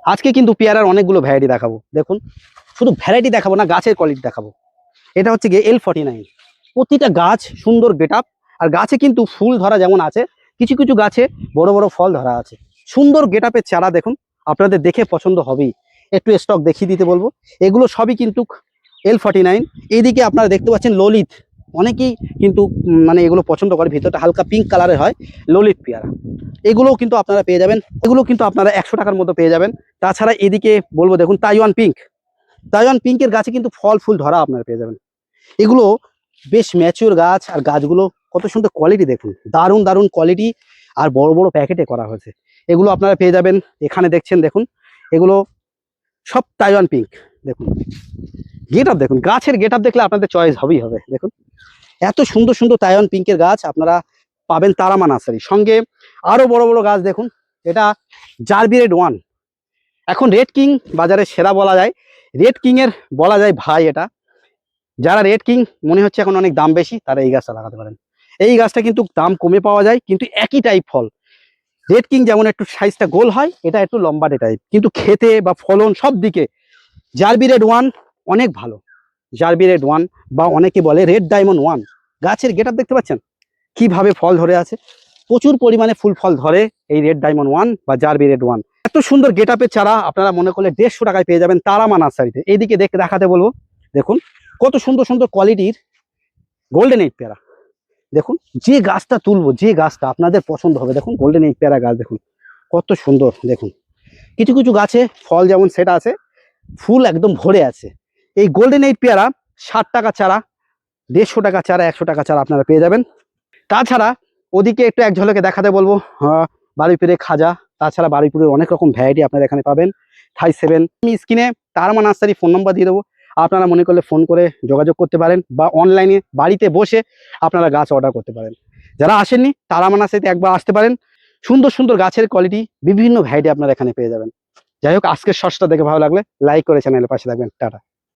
আজকে কিন্তু পেয়ারার অনেকগুলো ভ্যারাইটি দেখাবো। দেখুন, শুধু ভ্যারাইটি দেখাবো না, গাছের কোয়ালিটি দেখাবো। এটা হচ্ছে গিয়ে L49। প্রতিটা গাছ সুন্দর গেট আপ, আর গাছে কিন্তু ফুল ধরা যেমন আছে, কিছু কিছু গাছে বড় বড় ফল ধরা আছে। সুন্দর গেট আপের চারা দেখুন, আপনাদের দেখে পছন্দ হবেই। একটু স্টক দেখিয়ে দিতে বলবো। এগুলো সবই কিন্তু L49। এইদিকে আপনারা দেখতে পাচ্ছেন ললিত। অনেকেই কিন্তু মানে এগুলো পছন্দ করে, ভিতরটা হালকা পিঙ্ক কালারের হয়, ললিত পেয়ারা। এগুলোও কিন্তু আপনারা পেয়ে যাবেন, এগুলো কিন্তু আপনারা 100 টাকার মতো পেয়ে যাবেন। তাছাড়া এদিকে বলবো, দেখুন তাইওয়ান পিঙ্ক। তাইওয়ান পিঙ্কের গাছে কিন্তু ফল ফুল ধরা আপনারা পেয়ে যাবেন। এগুলো বেশ ম্যাচিওর গাছ, আর গাছগুলো কত সুন্দর কোয়ালিটি দেখুন, দারুণ দারুণ কোয়ালিটি, আর বড় বড় প্যাকেটে করা হয়েছে। এগুলো আপনারা পেয়ে যাবেন। এখানে দেখছেন, দেখুন এগুলো সব তাইওয়ান পিঙ্ক। দেখুন গেট আপ, দেখুন গাছের গেট আপ দেখলে আপনাদের চয়েস হবেই হবে। দেখুন এত সুন্দর সুন্দর তাইওয়ান পিঙ্কের গাছ আপনারা পাবেন তারামা নার্সারি। সঙ্গে আরো বড় বড় গাছ দেখুন, এটা জারবি রেড 1। এখন রেড কিং বাজারে সেরা বলা যায়, রেড কিং এর বলা যায় ভাই এটা। যারা রেড কিং মনে হচ্ছে এখন অনেক দাম বেশি, তারা এই গাছটা লাগাতে পারেন। এই গাছটা কিন্তু দাম কমে পাওয়া যায়, কিন্তু একই টাইপ ফল। রেড কিং যেমন একটু সাইজটা গোল হয়, এটা একটু লম্বাটে টাইপ, কিন্তু খেতে বা ফলন সব দিকে জারবি রেড 1 অনেক ভালো। জারবি রেড 1 বা অনেকে বলে রেড ডায়মন্ড 1। গাছের গেটআপ দেখতে পাচ্ছেন কিভাবে ফল ধরে আছে, প্রচুর পরিমাণে ফুল ফল ধরে এই রেড ডায়মন্ড 1 বা জারবি রেড 1। এত সুন্দর গেটআপের চারা আপনারা মনে করলে 150 টাকায় পেয়ে যাবেন তারামা নার্সারিতে। এইদিকে দেখাতে বলবো, দেখুন কত সুন্দর সুন্দর কোয়ালিটির গোল্ডেন এইট পেয়ারা। দেখুন যে গাছটা তুলবো, যে গাছটা আপনাদের পছন্দ হবে, দেখুন গোল্ডেন এইট পেয়ারা গাছ দেখুন কত সুন্দর। দেখুন কিছু কিছু গাছে ফল যেমন সেটা আছে, ফুল একদম ভরে আছে। এই গোল্ডেন এইট পেয়ারা 60 টাকা চারা, 150 টাকা চারা, 100 টাকা চারা আপনারা পেয়ে যাবেন। তাছাড়া ওদিকে একটু এক ঝলকে দেখাতে বলবো বারুইপুরে খাজা। তাছাড়া বারুইপুরের অনেক রকম ভ্যারাইটি আপনারা এখানে পাবেন। থাই 7 আমি স্ক্রিনে তারামা নার্সারি ফোন নম্বর দিয়ে দেবো, আপনারা মনে করলে ফোন করে যোগাযোগ করতে পারেন, বা অনলাইনে বাড়িতে বসে আপনারা গাছ অর্ডার করতে পারেন। যারা আসেননি তারামা নার্সারিতে একবার আসতে পারেন। সুন্দর সুন্দর গাছের কোয়ালিটি, বিভিন্ন ভ্যারাইটি আপনারা এখানে পেয়ে যাবেন। যাই হোক, আজকের শর্টসটা দেখে ভালো লাগলে লাইক করে চ্যানেলের পাশে থাকবেন। টাটা।